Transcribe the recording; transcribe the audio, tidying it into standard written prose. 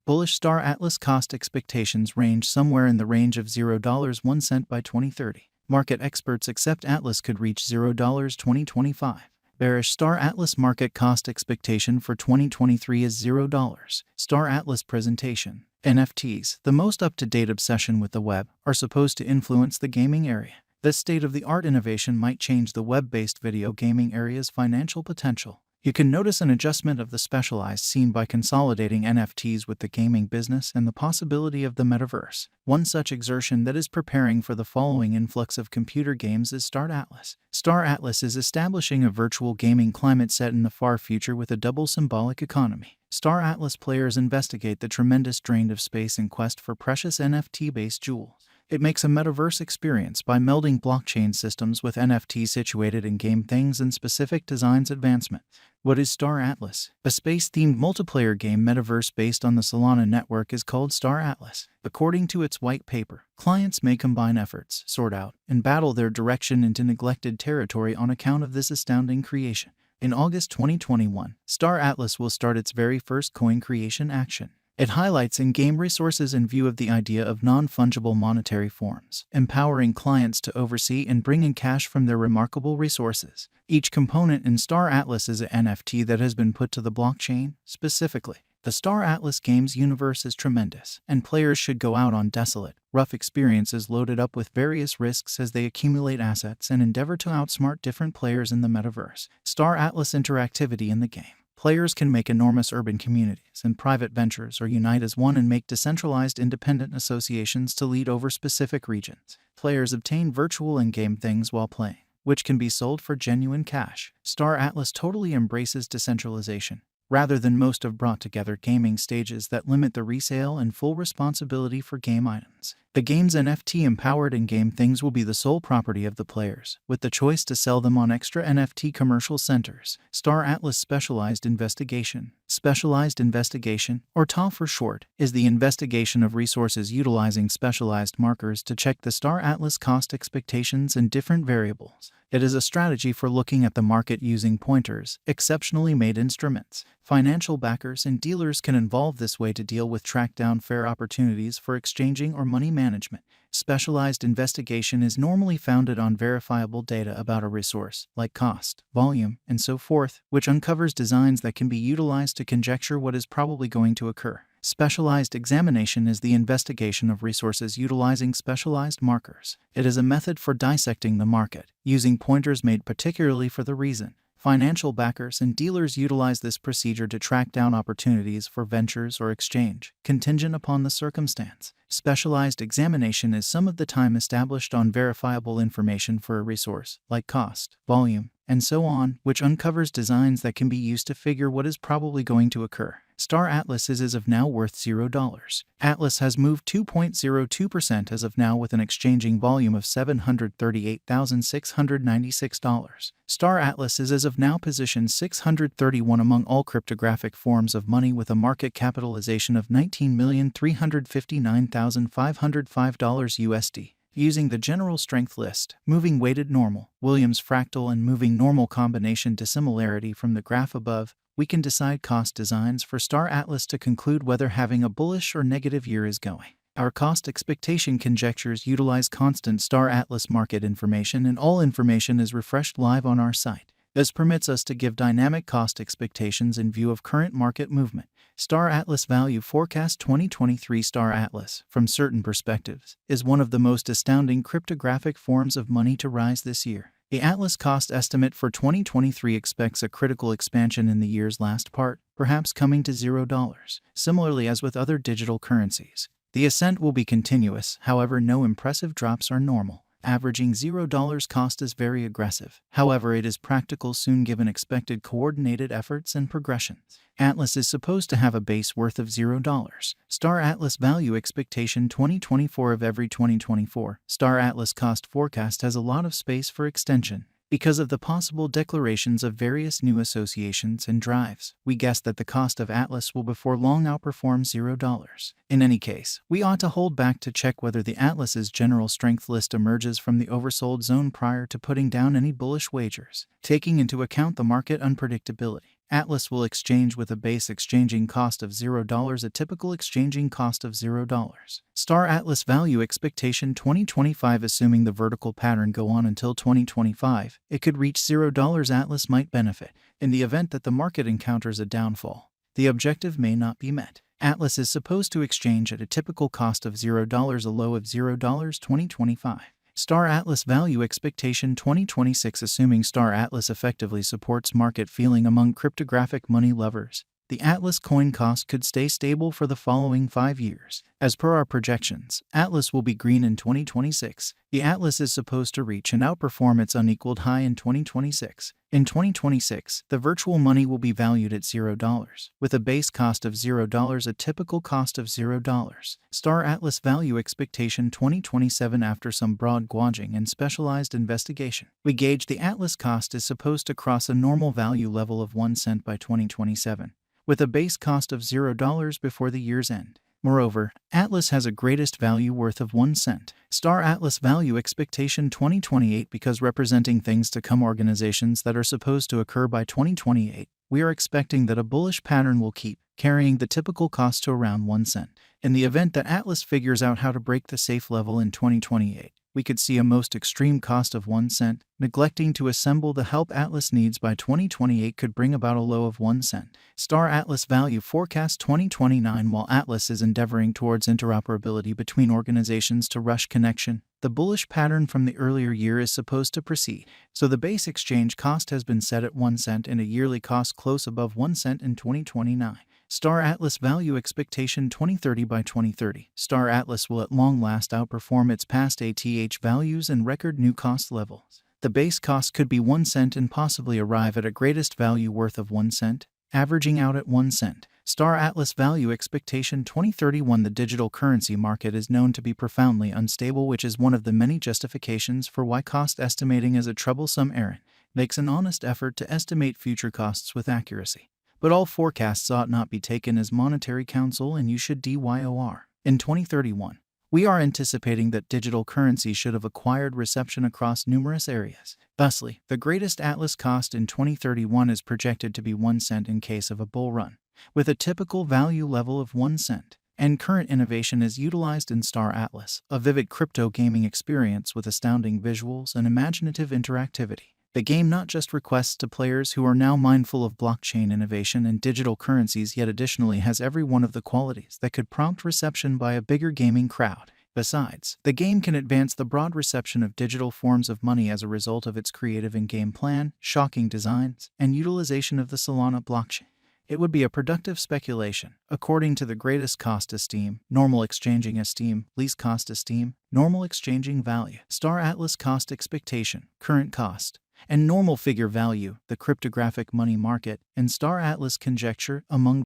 Bullish Staratlas cost expectations range somewhere in the range of $0.01 by 2030. Market experts accept Atlas could reach $0 2025. Bearish Staratlas market cost expectation for 2023 is $0. Staratlas presentation. NFTs, the most up-to-date obsession with the web, are supposed to influence the gaming area. This state-of-the-art innovation might change the web-based video gaming area's financial potential. You can notice an adjustment of the specialized scene by consolidating NFTs with the gaming business and the possibility of the metaverse. One such exertion that is preparing for the following influx of computer games is Staratlas. Staratlas is establishing a virtual gaming climate set in the far future with a double symbolic economy. Staratlas players investigate the tremendous drain of space in quest for precious NFT-based jewels. It makes a metaverse experience by melding blockchain systems with NFTs situated in game things and specific designs advancement. What is Staratlas? A space-themed multiplayer game metaverse based on the Solana network is called Staratlas. According to its white paper, clients may combine efforts, sort out, and battle their direction into neglected territory on account of this astounding creation. In August 2021, Staratlas will start its very first coin creation action. It highlights in-game resources in view of the idea of non-fungible monetary forms, empowering clients to oversee and bring in cash from their remarkable resources. Each component in Staratlas is an NFT that has been put to the blockchain. Specifically, the Staratlas game's universe is tremendous, and players should go out on desolate, rough experiences loaded up with various risks as they accumulate assets and endeavor to outsmart different players in the metaverse. Staratlas interactivity in the game. Players can make enormous urban communities and private ventures or unite as one and make decentralized independent associations to lead over specific regions. Players obtain virtual in-game things while playing, which can be sold for genuine cash. Staratlas totally embraces decentralization, rather than most have brought together gaming stages that limit the resale and full responsibility for game items. The game's NFT-empowered in-game things will be the sole property of the players, with the choice to sell them on extra NFT commercial centers. Staratlas Specialized Investigation. Specialized investigation, or TA for short, is the investigation of resources utilizing specialized markers to check the Staratlas cost expectations and different variables. It is a strategy for looking at the market using pointers, exceptionally made instruments. Financial backers and dealers can involve this way to deal with track down fair opportunities for exchanging or money management. Specialized investigation is normally founded on verifiable data about a resource, like cost, volume, and so forth, which uncovers designs that can be utilized to conjecture what is probably going to occur. Specialized examination is the investigation of resources utilizing specialized markers. It is a method for dissecting the market, using pointers made particularly for the reason. Financial backers and dealers utilize this procedure to track down opportunities for ventures or exchange, contingent upon the circumstance. Specialized examination is some of the time established on verifiable information for a resource, like cost, volume, and so on, which uncovers designs that can be used to figure what is probably going to occur. Staratlas is as of now worth $0. Atlas has moved 2.02% as of now with an exchanging volume of $738,696. Staratlas is as of now positioned 631 among all cryptographic forms of money with a market capitalization of $19,359,505 USD. Using the general strength list, moving weighted normal, Williams fractal and moving normal combination dissimilarity from the graph above, we can decide cost designs for Staratlas to conclude whether having a bullish or negative year is going. Our cost expectation conjectures utilize constant Staratlas market information, and all information is refreshed live on our site. This permits us to give dynamic cost expectations in view of current market movement. Staratlas Value Forecast 2023. Staratlas, from certain perspectives, is one of the most astounding cryptographic forms of money to rise this year. The Atlas cost estimate for 2023 expects a critical expansion in the year's last part, perhaps coming to $0. Similarly as with other digital currencies, the ascent will be continuous, however no impressive drops are normal. Averaging $0 cost is very aggressive. However, it is practical soon given expected coordinated efforts and progressions. Atlas is supposed to have a base worth of $0. Staratlas Value Expectation 2024 of every 2024. Staratlas cost forecast has a lot of space for extension. Because of the possible declarations of various new associations and drives, we guess that the cost of Atlas will before long outperform $0. In any case, we ought to hold back to check whether the Atlas's general strength list emerges from the oversold zone prior to putting down any bullish wagers, taking into account the market unpredictability. Atlas will exchange with a base exchanging cost of $0, a typical exchanging cost of $0. Staratlas value expectation 2025. Assuming the vertical pattern go on until 2025, it could reach $0. Atlas might benefit in the event that the market encounters a downfall. The objective may not be met. Atlas is supposed to exchange at a typical cost of $0, a low of $0 2025. Staratlas value expectation 2026. Assuming Staratlas effectively supports market feeling among cryptographic money lovers, the Atlas coin cost could stay stable for the following 5 years. As per our projections, Atlas will be green in 2026. The Atlas is supposed to reach and outperform its unequaled high in 2026. In 2026, the virtual money will be valued at $0, with a base cost of $0, a typical cost of $0. Staratlas value expectation 2027. After some broad gauging and specialized investigation, we gauge the Atlas cost is supposed to cross a normal value level of 1 cent by 2027, with a base cost of $0 before the year's end. Moreover, Atlas has a greatest value worth of 1 cent. Staratlas value expectation 2028. Because representing things to come, organizations that are supposed to occur by 2028, we are expecting that a bullish pattern will keep carrying the typical cost to around 1 cent. In the event that Atlas figures out how to break the safe level in 2028, we could see a most extreme cost of 1 cent. Neglecting to assemble the help Atlas needs by 2028 could bring about a low of 1 cent. Staratlas value forecast 2029. While Atlas is endeavoring towards interoperability between organizations to rush connection, the bullish pattern from the earlier year is supposed to proceed, so the base exchange cost has been set at 1 cent and a yearly cost close above 1 cent in 2029. Staratlas value expectation 2030. By 2030, Staratlas will at long last outperform its past ATH values and record new cost levels. The base cost could be 1 cent and possibly arrive at a greatest value worth of 1 cent, averaging out at 1 cent. Staratlas value expectation 2031. The digital currency market is known to be profoundly unstable, which is one of the many justifications for why cost estimating is a troublesome errand. Makes an honest effort to estimate future costs with accuracy. But all forecasts ought not be taken as monetary counsel, and you should DYOR. In 2031, we are anticipating that digital currency should have acquired reception across numerous areas. Thusly, the greatest Atlas cost in 2031 is projected to be 1 cent in case of a bull run, with a typical value level of 1 cent. And current innovation is utilized in Staratlas, a vivid crypto gaming experience with astounding visuals and imaginative interactivity. The game not just requests to players who are now mindful of blockchain innovation and digital currencies, yet additionally has every one of the qualities that could prompt reception by a bigger gaming crowd. Besides, the game can advance the broad reception of digital forms of money as a result of its creative in-game plan, shocking designs, and utilization of the Solana blockchain. It would be a productive speculation, according to the greatest cost esteem, normal exchanging esteem, least cost esteem, normal exchanging value, Staratlas cost expectation, current cost, and normal figure value, the cryptographic money market, and Staratlas conjecture among